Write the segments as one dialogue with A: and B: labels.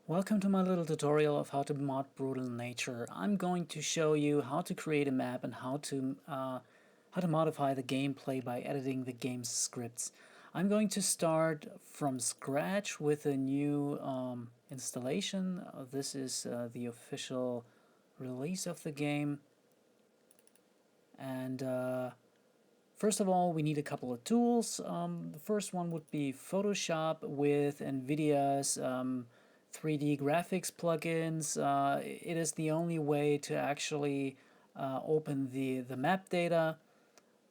A: Welcome to my little tutorial of how to mod Brutal Nature. I'm going to show you how to create a map and how to modify the gameplay by editing the game's scripts. I'm going to start from scratch with a new installation. This is the official release of the game, and first of all, we need a couple of tools. The first one would be Photoshop with NVIDIA's 3D graphics plugins. It is the only way to actually open the map data.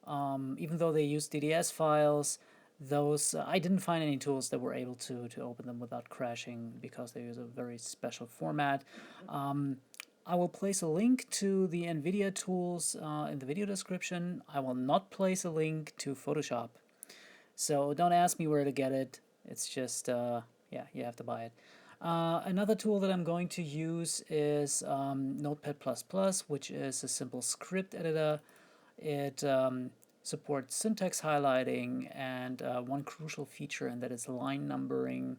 A: Even though they use DDS files, those I didn't find any tools that were able to open them without crashing because they use a very special format. I will place a link to the NVIDIA tools in the video description. I will not place a link to Photoshop. So don't ask me where to get it. It's just, yeah, you have to buy it. Another tool that I'm going to use is Notepad++, which is a simple script editor. It supports syntax highlighting and one crucial feature, and that is line numbering.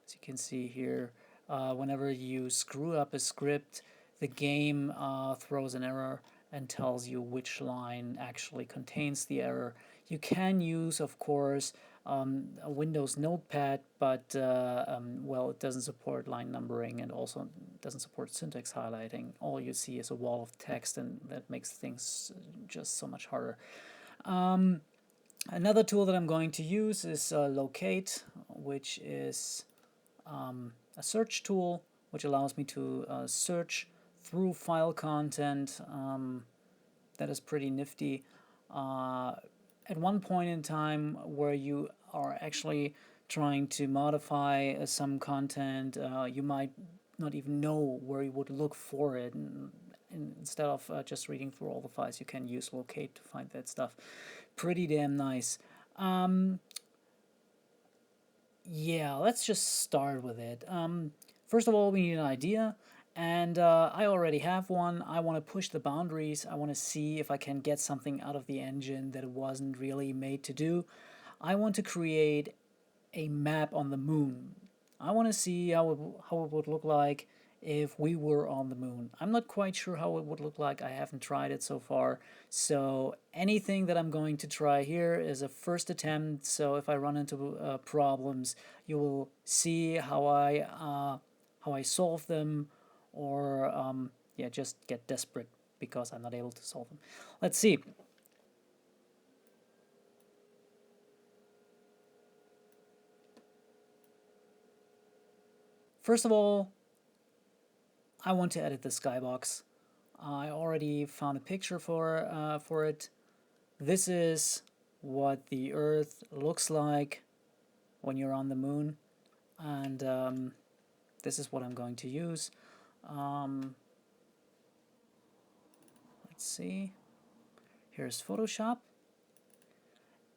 A: As you can see here, whenever you screw up a script, the game throws an error and tells you which line actually contains the error. You can use, of course, a Windows Notepad, but well, it doesn't support line numbering and also doesn't support syntax highlighting. All you see is a wall of text, and that makes things just so much harder. Another tool that I'm going to use is Locate, which is a search tool which allows me to search through file content. That is pretty nifty. At one point in time where you are actually trying to modify some content, you might not even know where you would look for it. And instead of just reading through all the files, you can use Locate to find that stuff. Pretty damn nice. Yeah, let's just start with it. First of all, we need an idea, and I already have one. I want to push the boundaries. I want to see if I can get something out of the engine that it wasn't really made to do. I want to create a map on the moon. I want to see how it would look like if we were on the moon. I'm not quite sure how it would look like. I haven't tried it so far. So anything that I'm going to try here is a first attempt. So if I run into problems, you will see how I solve them, or yeah, just get desperate because I'm not able to solve them. Let's see. First of all, I want to edit the skybox. I already found a picture for it. This is what the Earth looks like when you're on the moon, and this is what I'm going to use. Let's see. Here's Photoshop,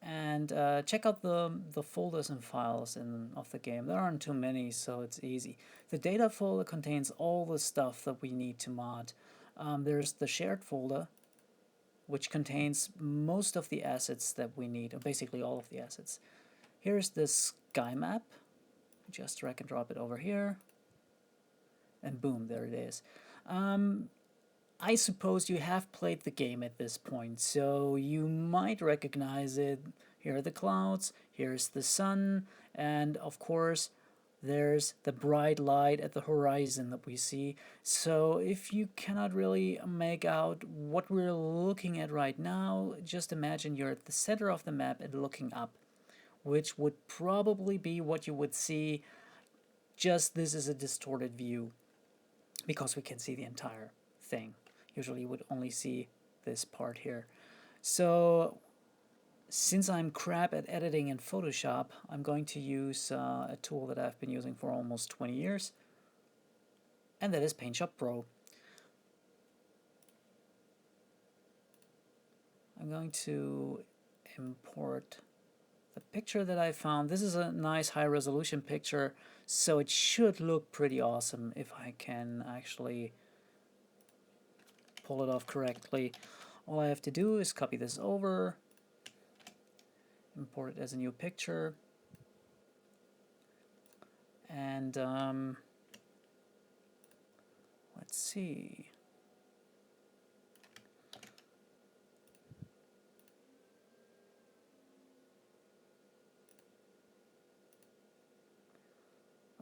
A: and check out the folders and files of the game. There aren't too many, so it's easy. The data folder contains all the stuff that we need to mod. There's the shared folder, which contains most of the assets that we need, or basically all of the assets. Here's the sky map. Just drag and drop it over here, and boom, there it is. I suppose you have played the game at this point, so you might recognize it. Here are the clouds, here's the sun, and of course there's the bright light at the horizon that we see. So if you cannot really make out what we're looking at right now, just imagine you're at the center of the map and looking up, which would probably be what you would see. Just this is a distorted view because we can see the entire thing. Usually you would only see this part here. So since I'm crap at editing in Photoshop, I'm going to use a tool that I've been using for almost 20 years, and that is PaintShop Pro. I'm going to import the picture that I found. This is a nice high-resolution picture, so it should look pretty awesome if I can actually pull it off correctly. All I have to do is copy this over, import it as a new picture, and Let's see.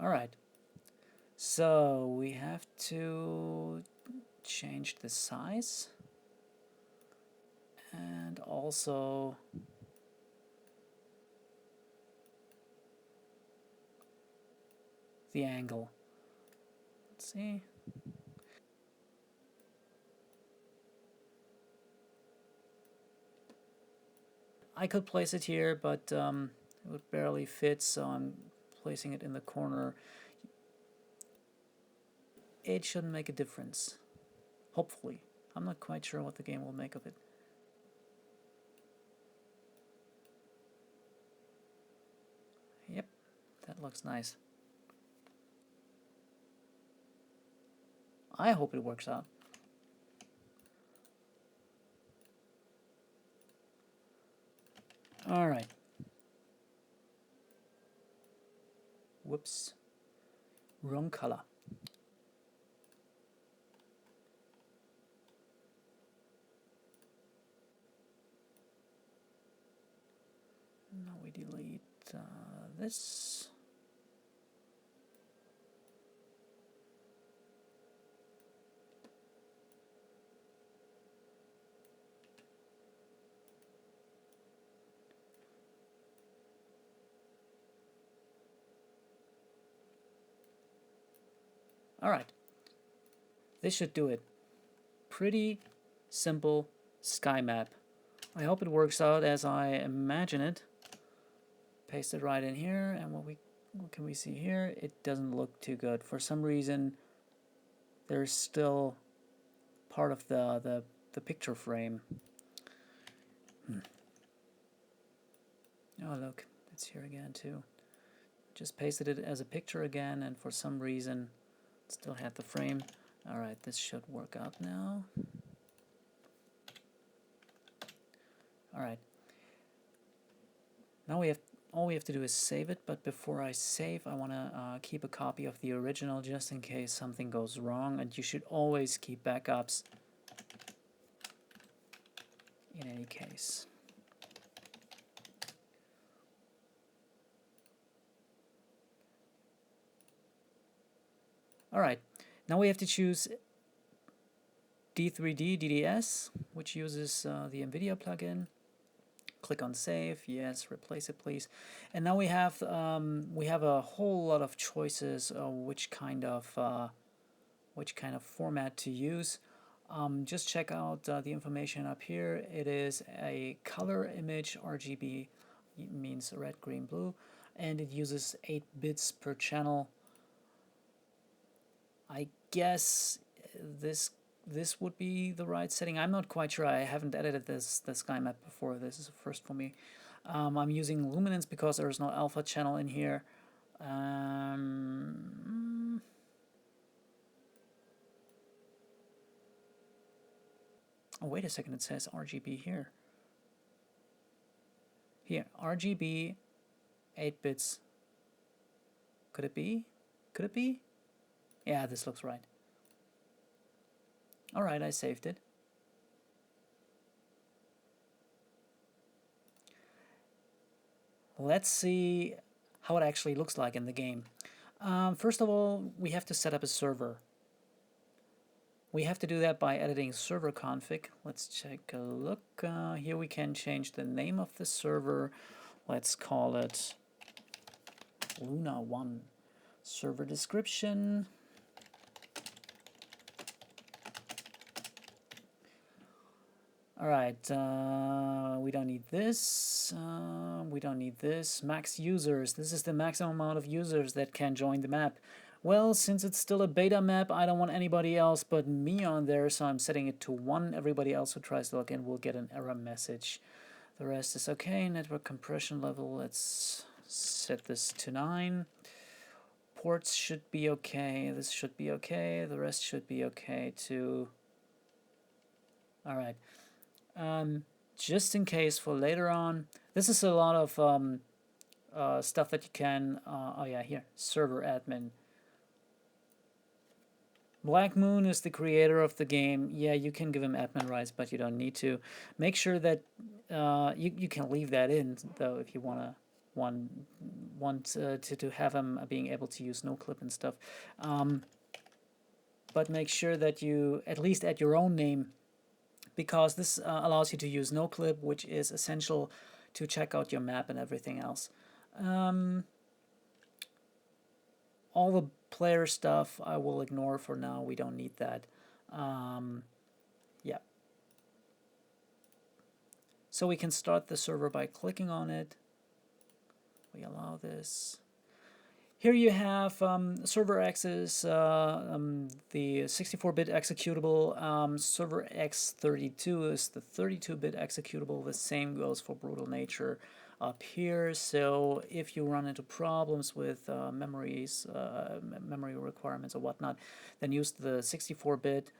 A: All right. So we have to change the size and also the angle. Let's see. I could place it here, but it would barely fit, so I'm placing it in the corner. It shouldn't make a difference. Hopefully. I'm not quite sure what the game will make of it. Yep, that looks nice. I hope it works out. All right. Whoops. Wrong color. Now we delete this. All right. This should do it. Pretty simple sky map. I hope it works out as I imagine it. Paste it right in here, and what can we see here? It doesn't look too good. For some reason, there's still part of the picture frame. Oh look, it's here again too. Just pasted it as a picture again, and for some reason, it still had the frame. All right, this should work out now. All right. Now all we have to do is save it, but before I save, I want to keep a copy of the original just in case something goes wrong, and you should always keep backups in any case. All right, now we have to choose D3D DDS, which uses the NVIDIA plugin. Click on save. Yes, replace it, please. And now we have a whole lot of choices which kind of format to use. Just check out the information up here. It is a color image. RGB means red, green, blue, and it uses 8 bits per channel. I guess this would be the right setting. I'm not quite sure. I haven't edited the sky map before. This is a first for me. I'm using luminance because there's no alpha channel in here. Oh, wait a second. It says RGB here. Here, RGB, 8 bits. Could it be? Could it be? Yeah, this looks right. All right, I saved it. Let's see how it actually looks like in the game. First of all, we have to set up a server. We have to do that by editing server config. Let's take a look. Here we can change the name of the server. Let's call it Luna1. Server description. All right, we don't need this. We don't need this. Max users. This is the maximum amount of users that can join the map. Well, since it's still a beta map, I don't want anybody else but me on there, so I'm setting it to 1. Everybody else who tries to log in will get an error message. The rest is okay. Network compression level, let's set this to 9. Ports should be okay. This should be okay. The rest should be okay too. All right. Just in case for later on, this is a lot of stuff that you can, oh yeah, here, server admin. Black Moon is the creator of the game. Yeah, you can give him admin rights, but you don't need to. Make sure that you can leave that in though if you want to have him being able to use no clip and stuff. But make sure that you at least add your own name, because this allows you to use no clip, which is essential to check out your map and everything else. All the player stuff I will ignore for now. We don't need that. Yeah. So we can start the server by clicking on it. We allow this. Here you have server X is the 64-bit executable. Server X32 is the 32-bit executable. The same goes for Brutal Nature up here. So if you run into problems with memory requirements or whatnot, then use the 64-bit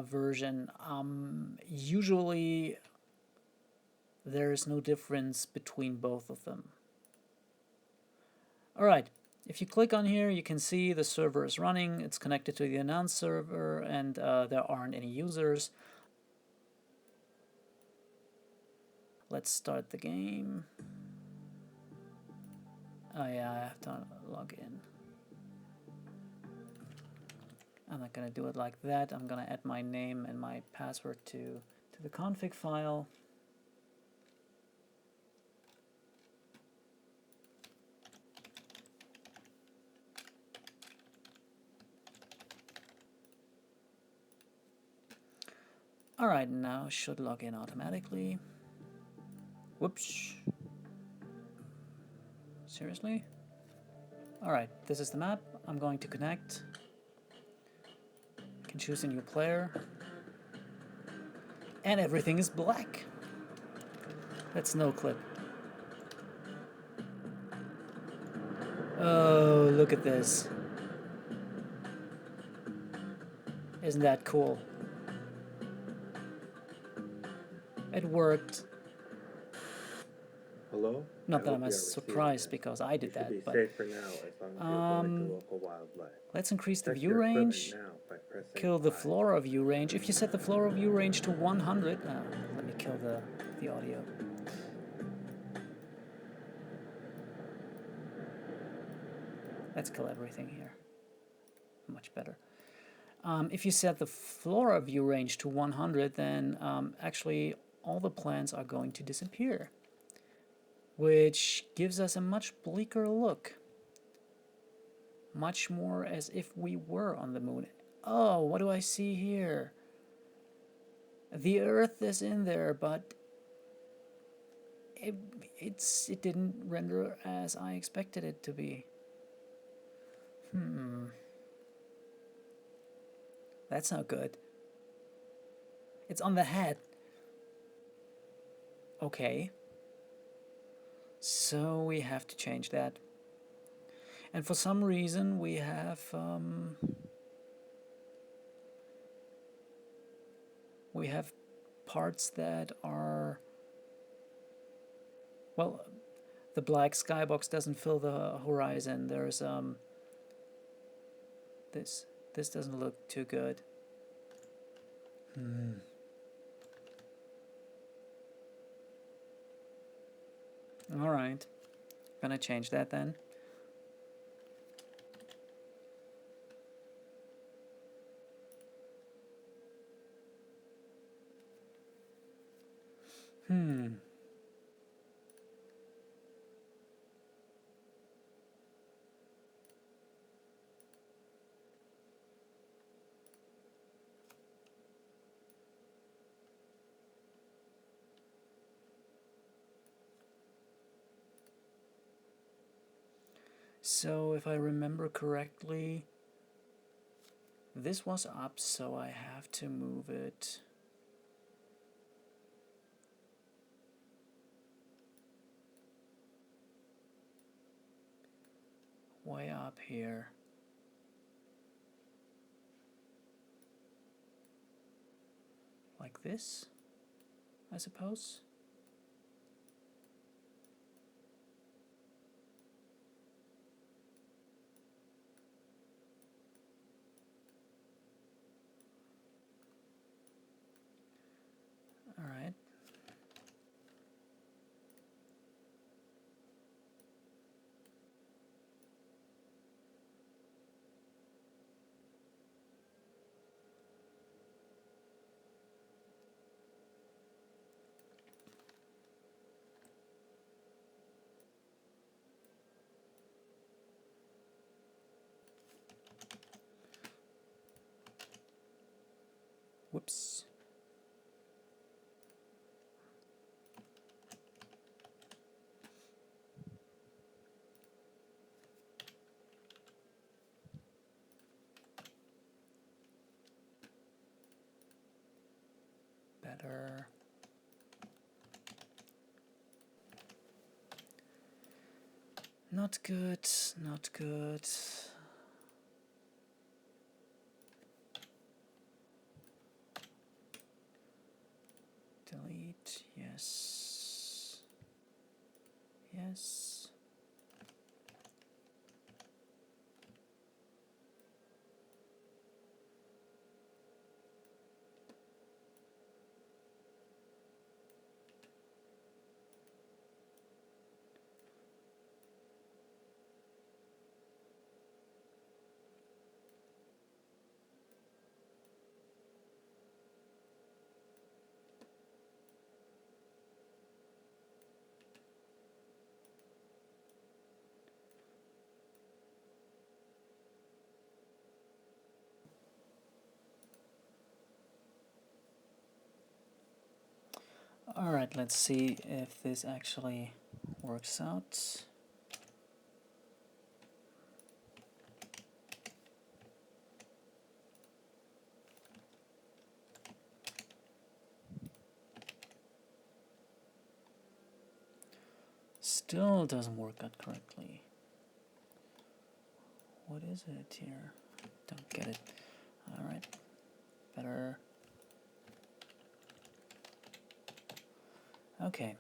A: version. Usually there is no difference between both of them. All right. If you click on here, you can see the server is running. It's connected to the announce server, and there aren't any users. Let's start the game. Oh yeah, I have to log in. I'm not gonna do it like that. I'm gonna add my name and my password to the config file. Alright, now should log in automatically. Whoops. Seriously? Alright, this is the map. I'm going to connect. I can choose a new player. And everything is black. That's no clip. Oh, look at this. Isn't that cool? It worked.
B: Hello?
A: Not that I'm as surprised because I did that, but let's increase the view range. Kill the flora view range. If you set the flora view range to 100, let me kill the audio. Let's kill everything here. Much better. If you set the flora view range to 100, then actually all the plants are going to disappear, which gives us a much bleaker look. Much more as if we were on the moon. Oh, what do I see here? The Earth is in there, but it didn't render as I expected it to be. That's not good. It's on the head. Okay. So we have to change that. And for some reason we have parts that are, well, the black skybox doesn't fill the horizon. There's this doesn't look too good. All right, gonna change that then. So if I remember correctly, this was up, so I have to move it way up here. Like this, I suppose. All right. Whoops. Better. Not good, not good. Delete, yes. Yes. Alright, let's see if this actually works out. Still doesn't work out correctly. What is it here? Don't get it. Alright, better. Okay,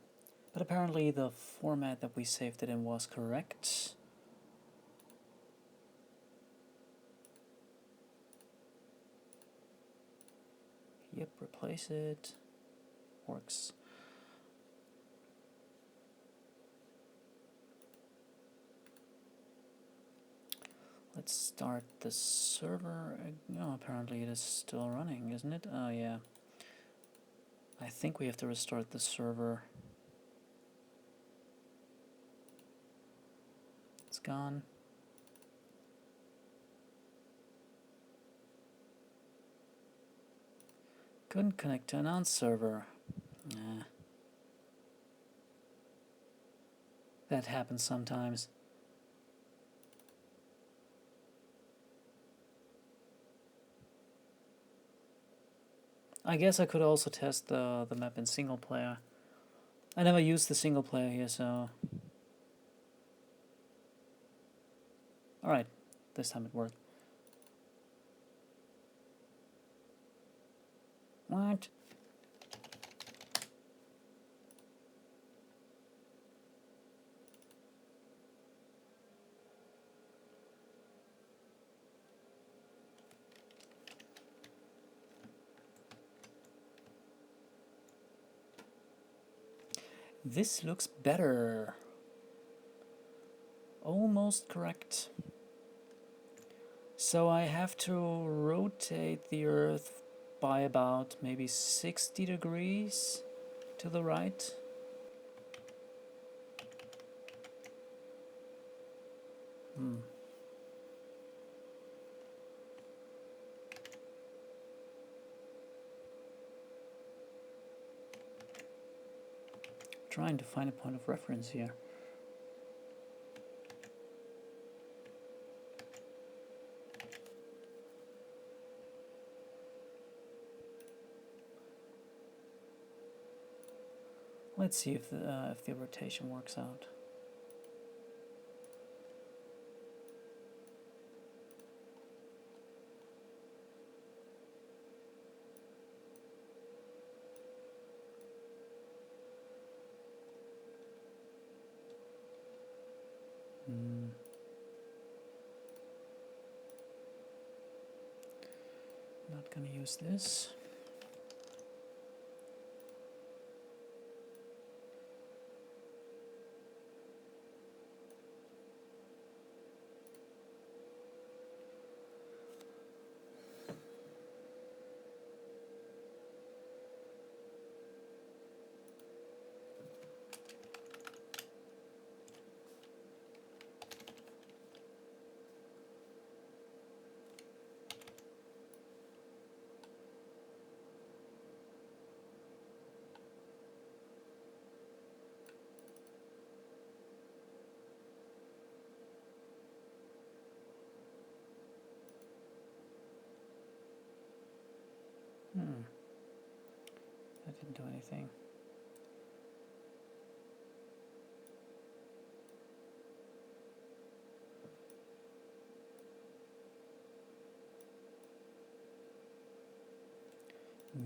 A: but apparently the format that we saved it in was correct. Yep, replace it. Works. Let's start the server. No, apparently it is still running, isn't it? Oh yeah. I think we have to restart the server. It's gone. Couldn't connect to announce server. Nah. That happens sometimes. I guess I could also test the map in single player. I never used the single player here, so... Alright, this time it worked. What? This looks better. Almost correct. So I have to rotate the Earth by about maybe 60 degrees to the right. Trying to find a point of reference here. Let's see if the rotation works out. Not gonna use this. anything.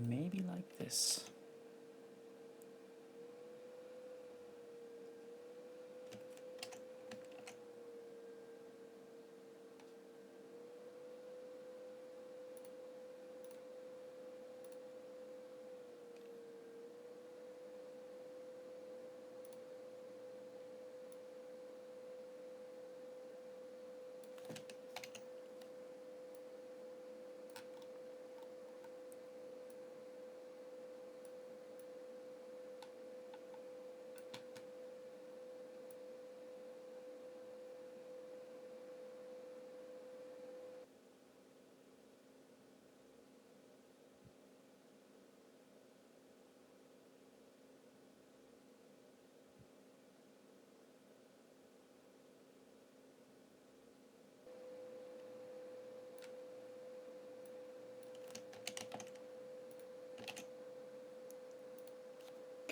A: Maybe like this.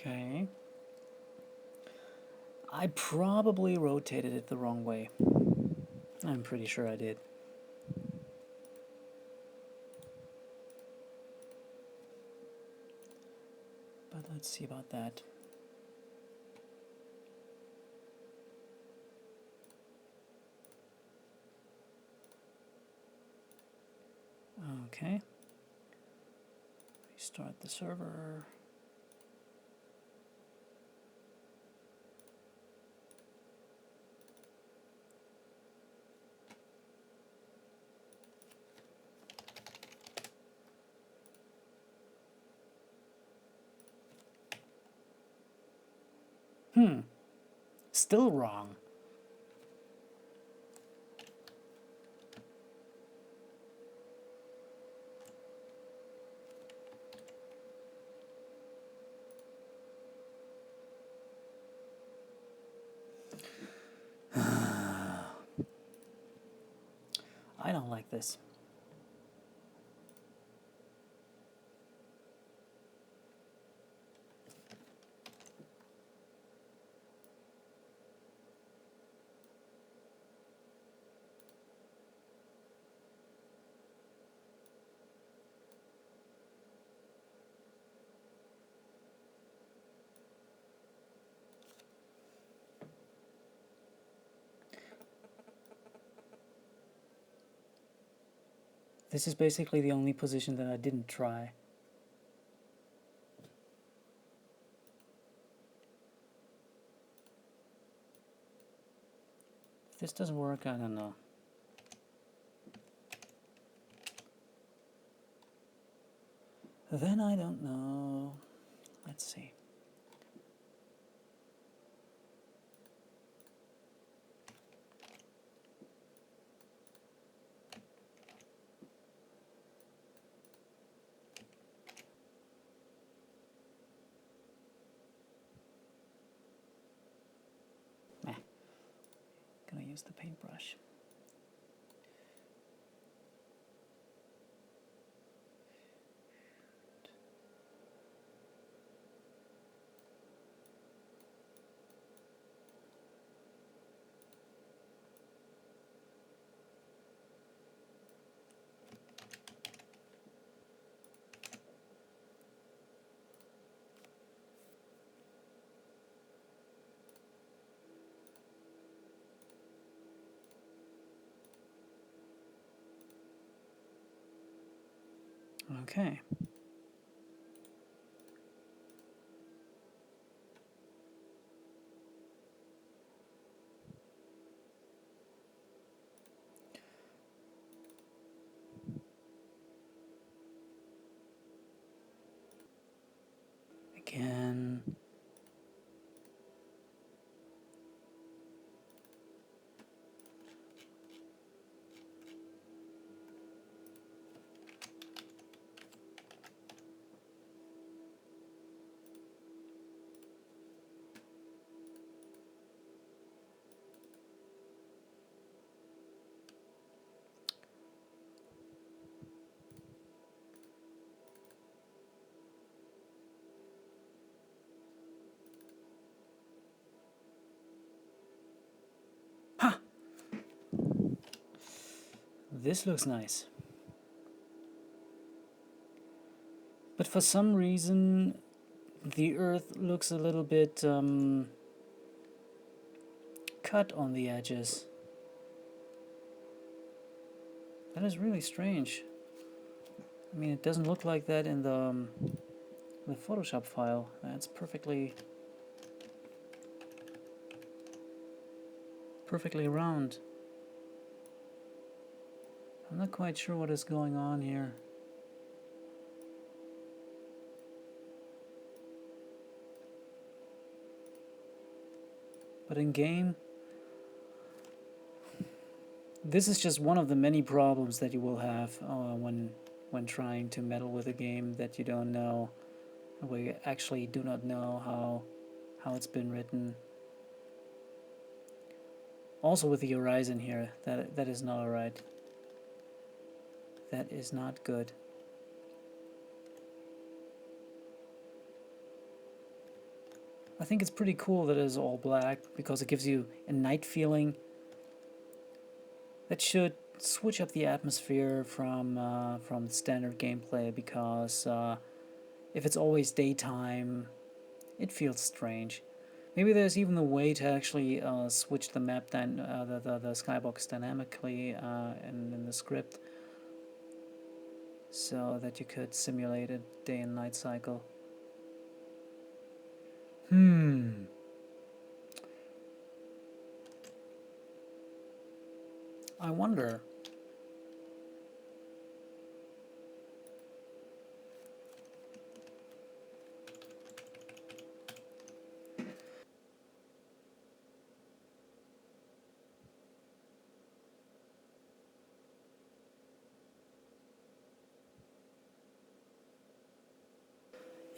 A: Okay. I probably rotated it the wrong way. I'm pretty sure I did. But let's see about that. Okay. Restart the server. Still wrong. I don't like this. This is basically the only position that I didn't try. If this doesn't work, I don't know. Then I don't know. Let's see. Gonna use the paintbrush. Okay. Again. this looks nice. But for some reason, the earth looks a little bit cut on the edges. That is really strange. I mean, it doesn't look like that in the Photoshop file. That's perfectly round. I'm not quite sure what is going on here. But in game, this is just one of the many problems that you will have when trying to meddle with a game that you don't know, where you actually do not know how it's been written. Also with the horizon here, that is not alright. That is not good. I think it's pretty cool that it is all black because it gives you a night feeling. That should switch up the atmosphere from standard gameplay, because if it's always daytime, it feels strange. Maybe there's even a way to actually switch the map the Skybox dynamically in the script, so that you could simulate a day and night cycle. I wonder.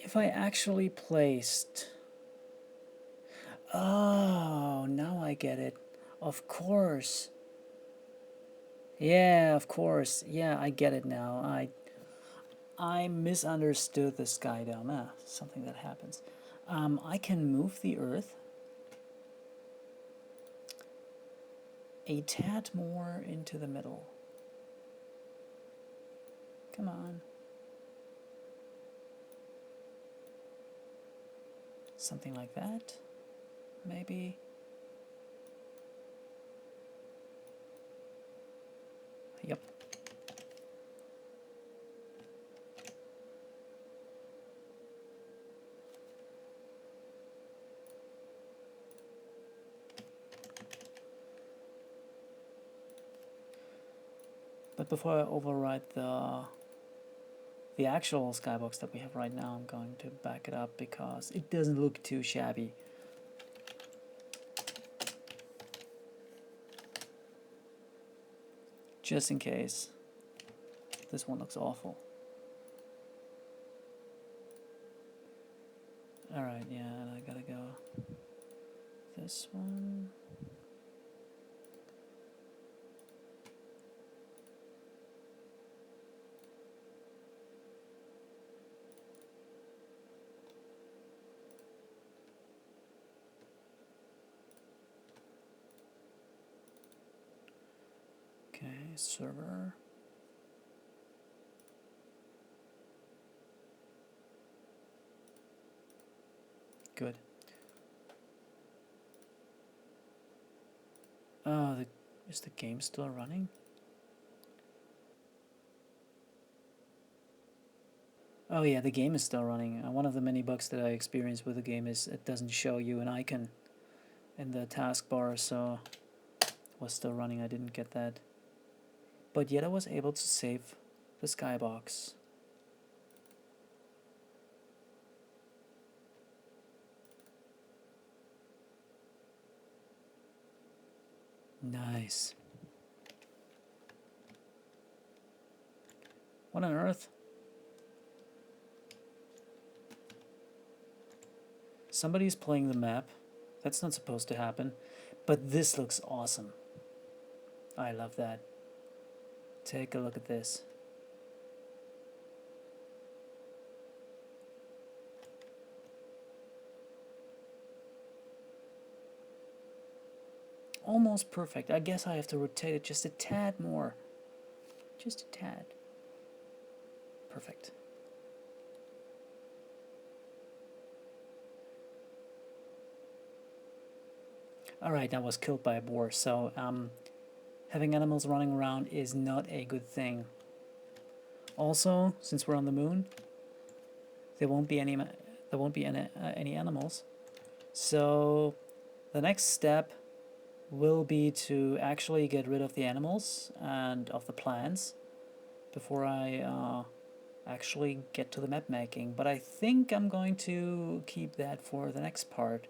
A: If I actually placed... Oh, now I get it. Of course. Yeah, of course. Yeah, I get it now. I misunderstood the sky dome. Something that happens. I can move the Earth a tad more into the middle. Come on. Something like that, maybe. Yep. But before I overwrite the actual Skybox that we have right now, I'm going to back it up because it doesn't look too shabby. Just in case this one looks awful. Alright, yeah, and I gotta go this one. Okay, server. Good. Oh, is the game still running? Oh yeah, the game is still running. One of the many bugs that I experienced with the game is it doesn't show you an icon in the taskbar, so it was still running. I didn't get that. But yet I was able to save the Skybox. Nice. What on earth? Somebody's playing the map. That's not supposed to happen. But this looks awesome. I love that. Take a look at this. Almost perfect. I guess I have to rotate it just a tad more. Just a tad. Perfect. Alright, I was killed by a boar, so having animals running around is not a good thing. Also, since we're on the moon, there won't be any animals. So the next step will be to actually get rid of the animals and of the plants before I actually get to the map making. But I think I'm going to keep that for the next part,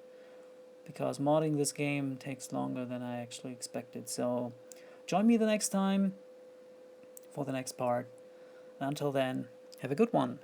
A: because modding this game takes longer than I actually expected. So join me the next time for the next part. Until then, have a good one.